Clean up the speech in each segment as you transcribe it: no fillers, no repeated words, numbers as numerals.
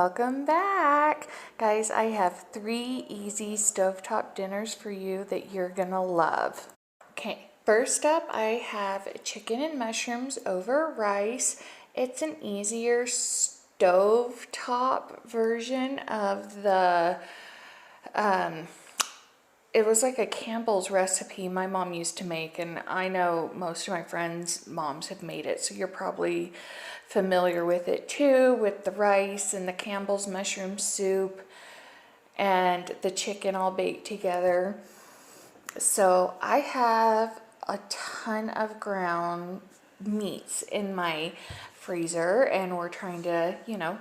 welcome back. Guys, I have 3 easy stovetop dinners for you that you're gonna love. Okay, first up I have chicken and mushrooms over rice. It's an easier stovetop version of the it was like a Campbell's recipe my mom used to make, and I know most of my friends' moms have made it, so you're probably familiar with it too, with the rice and the Campbell's mushroom soup and the chicken all baked together. So I have a ton of ground meats in my freezer, and we're trying to,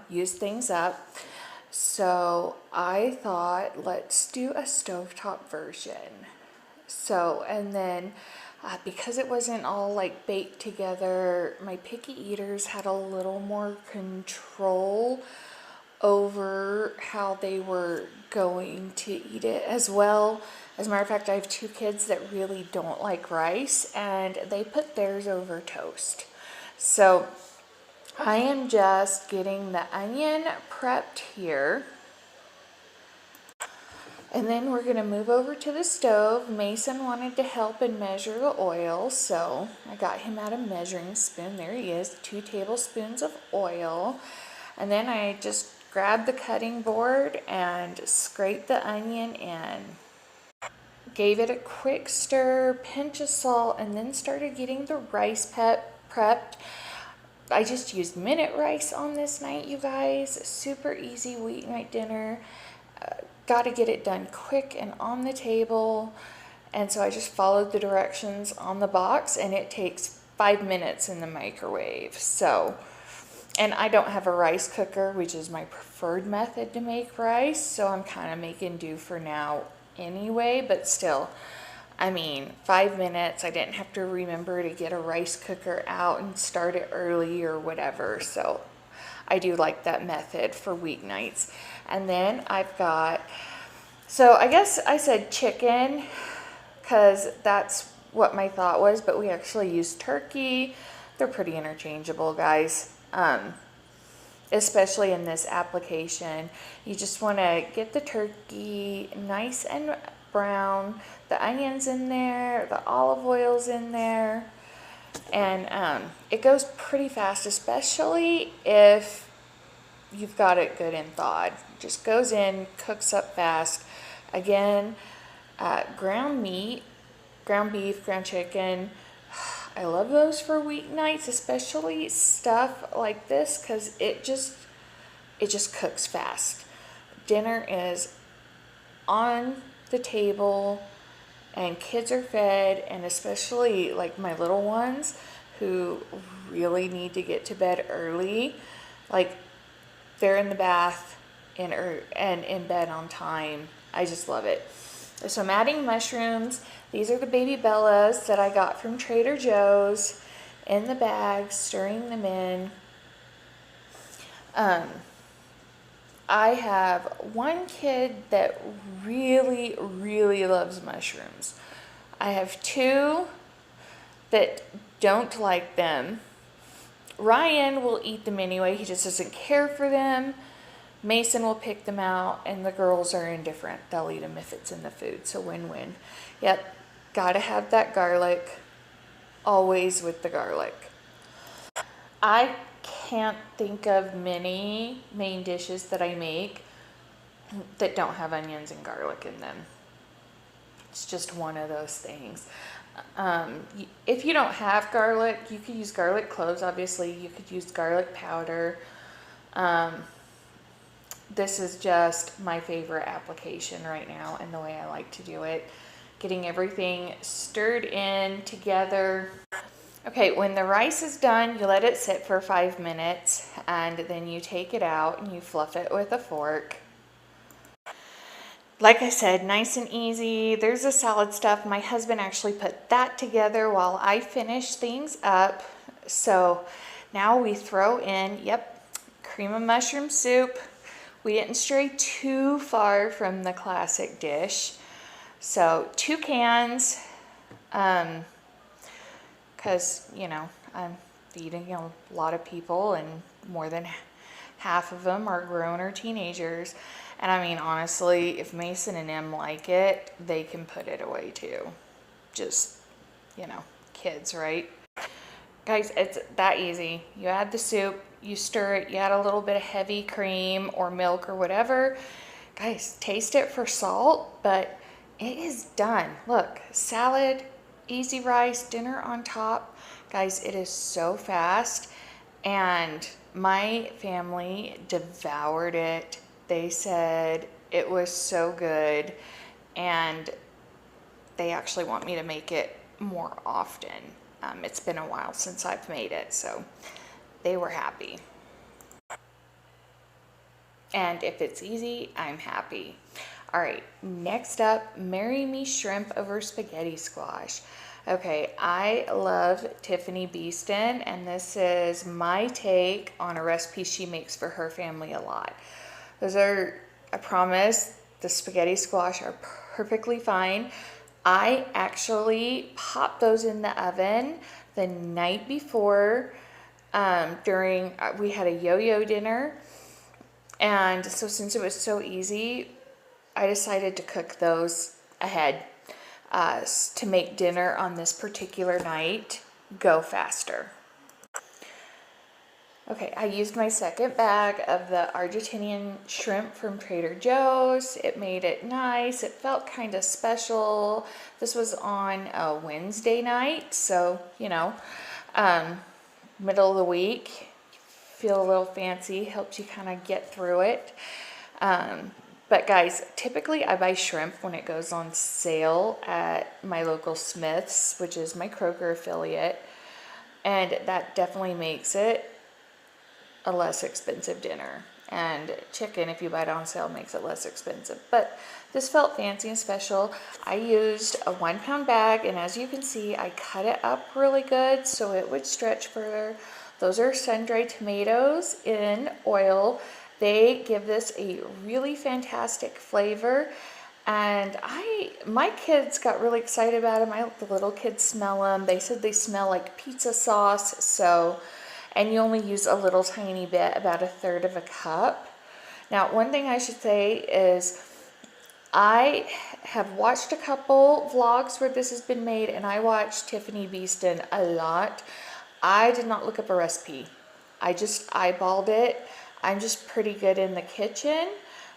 use things up. So I thought, let's do a stovetop version. So, and then because it wasn't all like baked together, my picky eaters had a little more control over how they were going to eat it as well. As a matter of fact, I have 2 kids that really don't like rice, and they put theirs over toast. So I am just getting the onion prepped here. And then we're going to move over to the stove. Mason wanted to help and measure the oil, so I got him out a measuring spoon. There he is, 2 tablespoons of oil. And then I just grabbed the cutting board and scraped the onion in. Gave it a quick stir, pinch of salt, and then started getting the rice prepped. I just used minute rice on this night, you guys. Super easy weeknight dinner. Got to get it done quick and on the table. And so I just followed the directions on the box, and it takes 5 minutes in the microwave. So, and I don't have a rice cooker, which is my preferred method to make rice. So I'm kind of making do for now anyway, but still, 5 minutes. I didn't have to remember to get a rice cooker out and start it early or whatever. So I do like that method for weeknights. And then I've got, so I guess I said chicken because that's what my thought was, but we actually use turkey. They're pretty interchangeable, guys. Especially in this application. You just want to get the turkey nice and brown, the onions in there, the olive oil's in there, and it goes pretty fast, especially if you've got it good and thawed. Just goes in, cooks up fast. Again, ground meat, ground beef, ground chicken, I love those for weeknights, especially stuff like this, because it just cooks fast. Dinner is on the table and kids are fed, and especially like my little ones who really need to get to bed early, like they're in the bath and in bed on time. I just love it. So I'm adding mushrooms. These are the baby bellas that I got from Trader Joe's in the bag, stirring them in. I have one kid that really, really loves mushrooms. I have 2 that don't like them. Ryan will eat them anyway. He just doesn't care for them. Mason will pick them out, and the girls are indifferent. They'll eat them if it's in the food, so win-win. Yep, gotta have that garlic. Always with the garlic. I can't think of many main dishes that I make that don't have onions and garlic in them. It's just one of those things. If you don't have garlic, you could use garlic cloves, obviously. You could use garlic powder. This is just my favorite application right now and the way I like to do it. Getting everything stirred in together. Okay, when the rice is done, you let it sit for 5 minutes, and then you take it out and you fluff it with a fork. Like I said, nice and easy. There's the salad stuff. My husband actually put that together while I finish things up. So now we throw in, cream of mushroom soup. We didn't stray too far from the classic dish. So 2 cans, because, I'm feeding a lot of people, and more than Half of them are grown or teenagers. And I mean, honestly, if Mason and Em like it, they can put it away too. Just, you know, kids, right? Guys, it's that easy. You add the soup, you stir it, you add a little bit of heavy cream or milk or whatever. Guys, taste it for salt, but it is done. Look, salad, easy rice, dinner on top. Guys, it is so fast, and my family devoured it. They said it was so good, and they actually want me to make it more often. It's been a while since I've made it, so they were happy. And if it's easy, I'm happy. All right, next up, marry me shrimp over spaghetti squash. Okay, I love Tiffany Beeston, and this is my take on a recipe she makes for her family a lot. Those are, I promise, the spaghetti squash are perfectly fine. I actually popped those in the oven the night before we had a yo-yo dinner. And so since it was so easy, I decided to cook those ahead to make dinner on this particular night go faster. Okay, I used my second bag of the Argentinian shrimp from Trader Joe's. It made it nice. It felt kind of special. This was on a Wednesday night, so, you know, middle of the week. Feel a little fancy, helps you kind of get through it. But guys, typically I buy shrimp when it goes on sale at my local Smith's, which is my Kroger affiliate. And that definitely makes it a less expensive dinner. And chicken, if you buy it on sale, makes it less expensive. But this felt fancy and special. I used a 1 pound bag, and as you can see, I cut it up really good so it would stretch further. Those are sun-dried tomatoes in oil. They give this a really fantastic flavor. And my kids got really excited about them. The little kids smell them. They said they smell like pizza sauce. So, and you only use a little tiny bit, about 1/3 of a cup. Now, one thing I should say is I have watched a couple vlogs where this has been made, and I watched Tiffany Beeston a lot. I did not look up a recipe. I just eyeballed it. I'm just pretty good in the kitchen,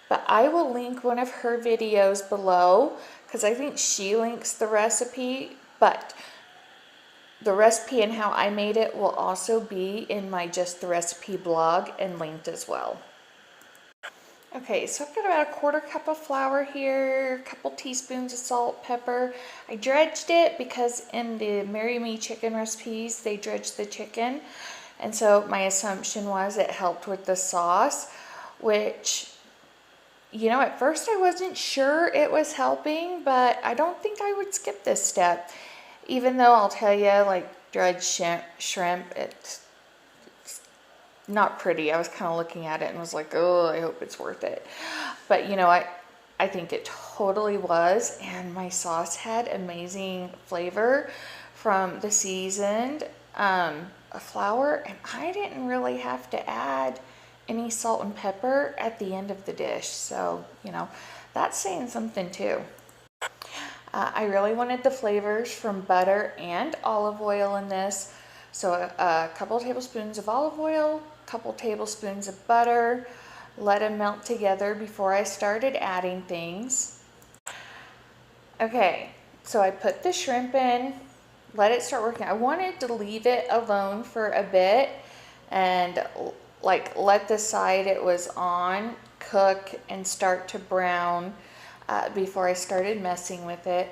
but I will link one of her videos below because I think she links the recipe, but the recipe and how I made it will also be in my Just the Recipe blog and linked as well. Okay, so I've got about 1/4 cup of flour here, a couple teaspoons of salt, pepper. I dredged it because in the Marry Me chicken recipes, they dredge the chicken. And so my assumption was it helped with the sauce, which, you know, at first I wasn't sure it was helping, but I don't think I would skip this step. Even though I'll tell you, like, dredged shrimp, it's not pretty. I was kind of looking at it and was like, oh, I hope it's worth it. But you know, I think it totally was, and my sauce had amazing flavor from the seasoned flour, and I didn't really have to add any salt and pepper at the end of the dish. So, you know, that's saying something too. I really wanted the flavors from butter and olive oil in this. So a couple tablespoons of olive oil, a couple tablespoons of butter, let them melt together before I started adding things. Okay, so I put the shrimp in, let it start working. I wanted to leave it alone for a bit and like let the side it was on cook and start to brown before I started messing with it.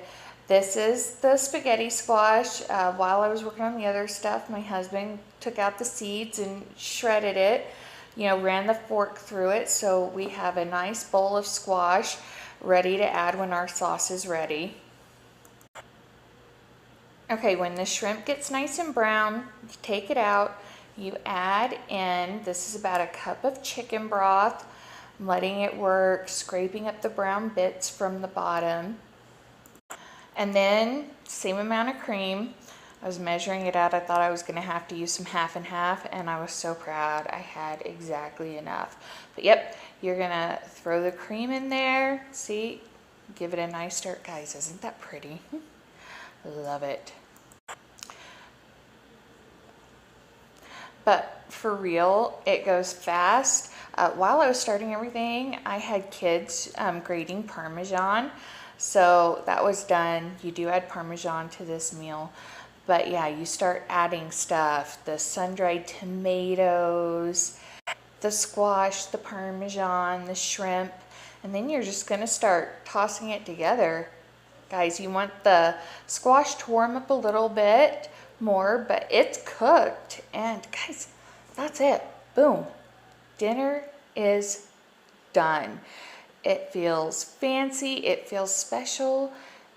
This is the spaghetti squash. While I was working on the other stuff, my husband took out the seeds and shredded it, you know, ran the fork through it. So we have a nice bowl of squash ready to add when our sauce is ready. Okay, when the shrimp gets nice and brown, you take it out, you add in, this is about 1 cup of chicken broth. I'm letting it work, scraping up the brown bits from the bottom. And then, same amount of cream. I was measuring it out. I thought I was going to have to use some half and half, and I was so proud. I had exactly enough. But yep, you're going to throw the cream in there. See, give it a nice stir. Guys, isn't that pretty? Love it. But for real, it goes fast. While I was starting everything, I had kids grating Parmesan. So that was done. You do add Parmesan to this meal. But yeah, you start adding stuff, the sun-dried tomatoes, the squash, the Parmesan, the shrimp, and then you're just gonna start tossing it together. Guys, you want the squash to warm up a little bit more, but it's cooked. And guys, that's it. Boom. Dinner is done. It feels fancy, it feels special,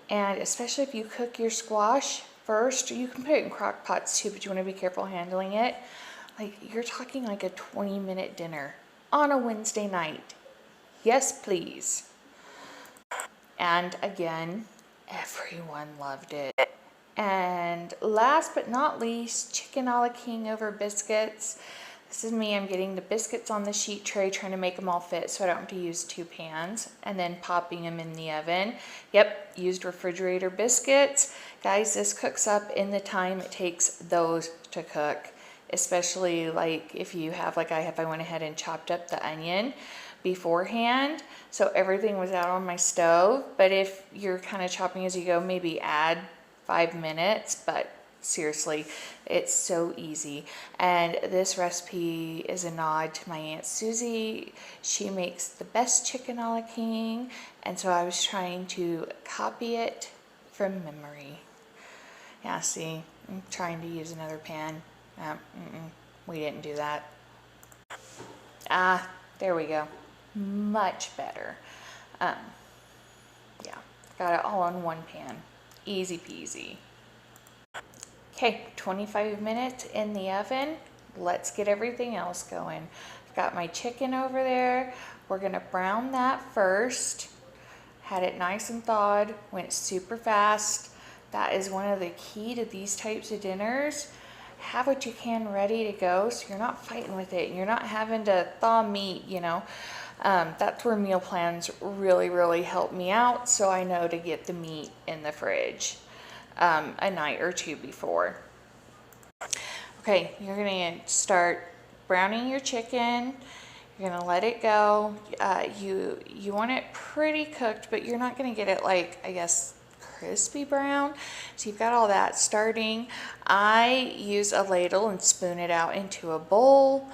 and especially if you cook your squash first, you can put it in crock pots too, but you want to be careful handling it. Like, you're talking like a 20-minute dinner on a Wednesday night. Yes, please. And again, everyone loved it. And last but not least, chicken a la king over biscuits. This is me. I'm getting the biscuits on the sheet tray, trying to make them all fit so I don't have to use 2 pans, and then popping them in the oven. Yep, used refrigerator biscuits. Guys, this cooks up in the time it takes those to cook, especially like if you have, like I have, I went ahead and chopped up the onion beforehand, so everything was out on my stove. But if you're kind of chopping as you go, maybe add 5 minutes, but seriously, it's so easy. And this recipe is a nod to my Aunt Susie. She makes the best chicken a la king, and so I was trying to copy it from memory. Yeah, see, I'm trying to use another pan. We didn't do that. There we go. Much better. Yeah, got it all on one pan. Easy peasy. Okay, 25 minutes in the oven. Let's get everything else going. I've got my chicken over there. We're gonna brown that first. Had it nice and thawed, went super fast. That is one of the key to these types of dinners. Have what you can ready to go so you're not fighting with it. You're not having to thaw meat, you know. That's where meal plans really help me out, so I know to get the meat in the fridge a night or 2 before. Okay, you're gonna start browning your chicken. You're gonna let it go. You want it pretty cooked, but you're not gonna get it like, I guess, crispy brown. So you've got all that starting. I use a ladle and spoon it out into a bowl.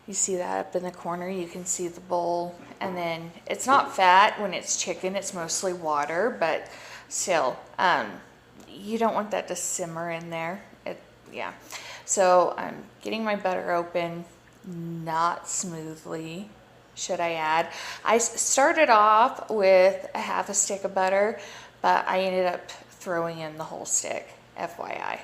You see that up in the corner, you can see the bowl. And then it's not fat when it's chicken, it's mostly water, but still, you don't want that to simmer in there. Yeah. So I'm getting my butter open, not smoothly, should I add. I started off with a half a stick of butter, but I ended up throwing in the whole stick, FYI.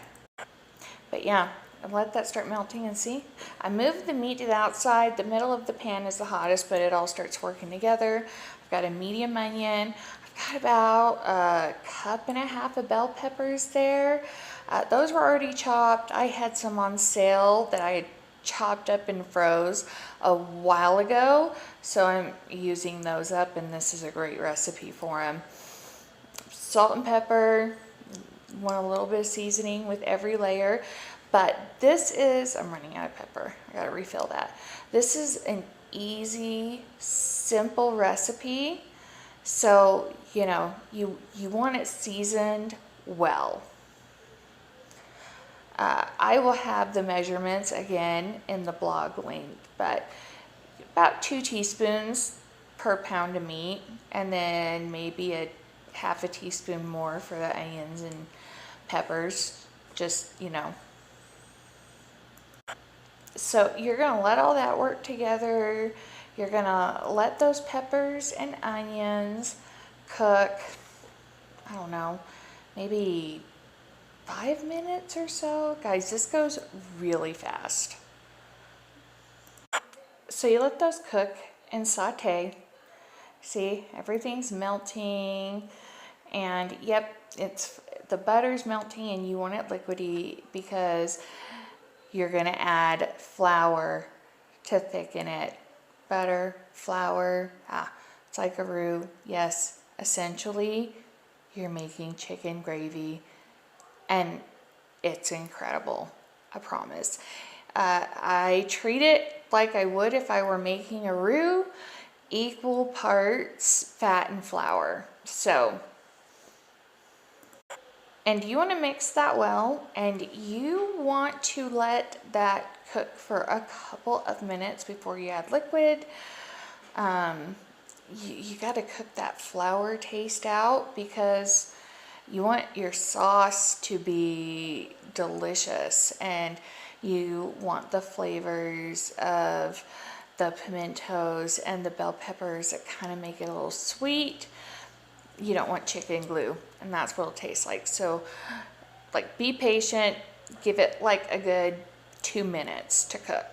But yeah, let that start melting, and see, I moved the meat to the outside. The middle of the pan is the hottest, but it all starts working together. I've got a medium onion. I've got about 1.5 cups of bell peppers there. Those were already chopped. I had some on sale that I had chopped up and froze a while ago, so I'm using those up, and this is a great recipe for them. Salt and pepper. Want a little bit of seasoning with every layer. But this is, I'm running out of pepper. I gotta refill that. This is an easy, simple recipe. So, you know, you want it seasoned well. I will have the measurements again in the blog link, but about 2 teaspoons per pound of meat, and then maybe a half a teaspoon more for the onions and peppers, just, you know. So you're gonna let all that work together. You're gonna let those peppers and onions cook, I don't know, maybe 5 minutes or so. Guys, this goes really fast. So you let those cook and saute. See, everything's melting, and yep, it's the butter's melting and you want it liquidy because you're gonna add flour to thicken it. Butter, flour, it's like a roux. Yes, essentially you're making chicken gravy and it's incredible, I promise. I treat it like I would if I were making a roux, equal parts fat and flour. So, and you want to mix that well, and you want to let that cook for a couple of minutes before you add liquid. You got to cook that flour taste out because you want your sauce to be delicious, and you want the flavors of the pimentos and the bell peppers that kind of make it a little sweet. You don't want chicken glue, and that's what it'll taste like. So, like, be patient, give it like a good 2 minutes to cook.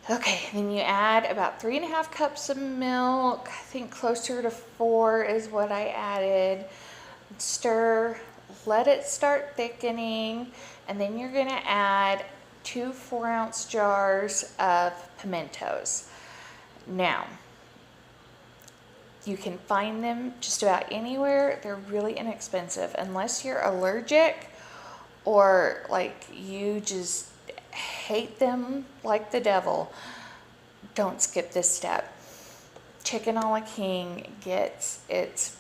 Okay, then you add about 3.5 cups of milk. I think closer to 4 is what I added. Stir, let it start thickening, and then you're gonna add 2 4-ounce jars of pimentos. Now, you can find them just about anywhere. They're really inexpensive unless you're allergic or like you just hate them like the devil. Don't skip this step. Chicken a la king gets its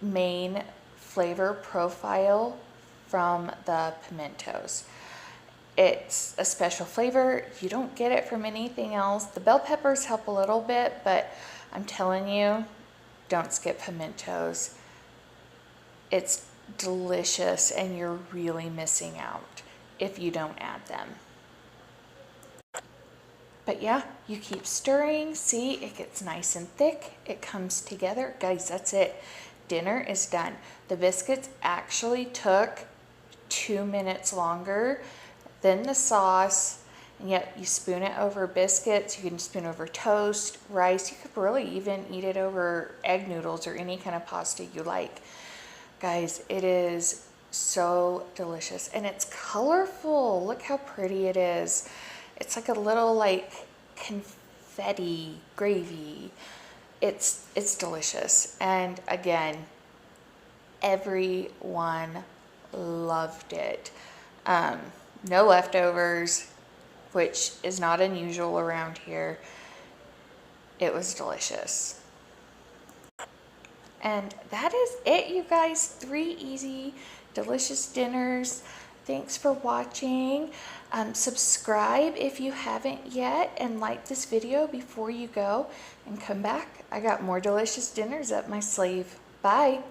main flavor profile from the pimentos. It's a special flavor. You don't get it from anything else. The bell peppers help a little bit, but I'm telling you, don't skip pimentos. It's delicious and you're really missing out if you don't add them. But yeah, you keep stirring. See, it gets nice and thick. It comes together. Guys, that's it. Dinner is done. The biscuits actually took 2 minutes longer than the sauce. And yet you spoon it over biscuits. You can spoon over toast, rice. You could really even eat it over egg noodles or any kind of pasta you like. Guys, it is so delicious and it's colorful. Look how pretty it is. It's like a little like confetti gravy. It's delicious. And again, everyone loved it. No leftovers, which is not unusual around here. It was delicious. And that is it, you guys. 3 easy, delicious dinners. Thanks for watching. Subscribe if you haven't yet, and like this video before you go, and come back. I got more delicious dinners up my sleeve. Bye.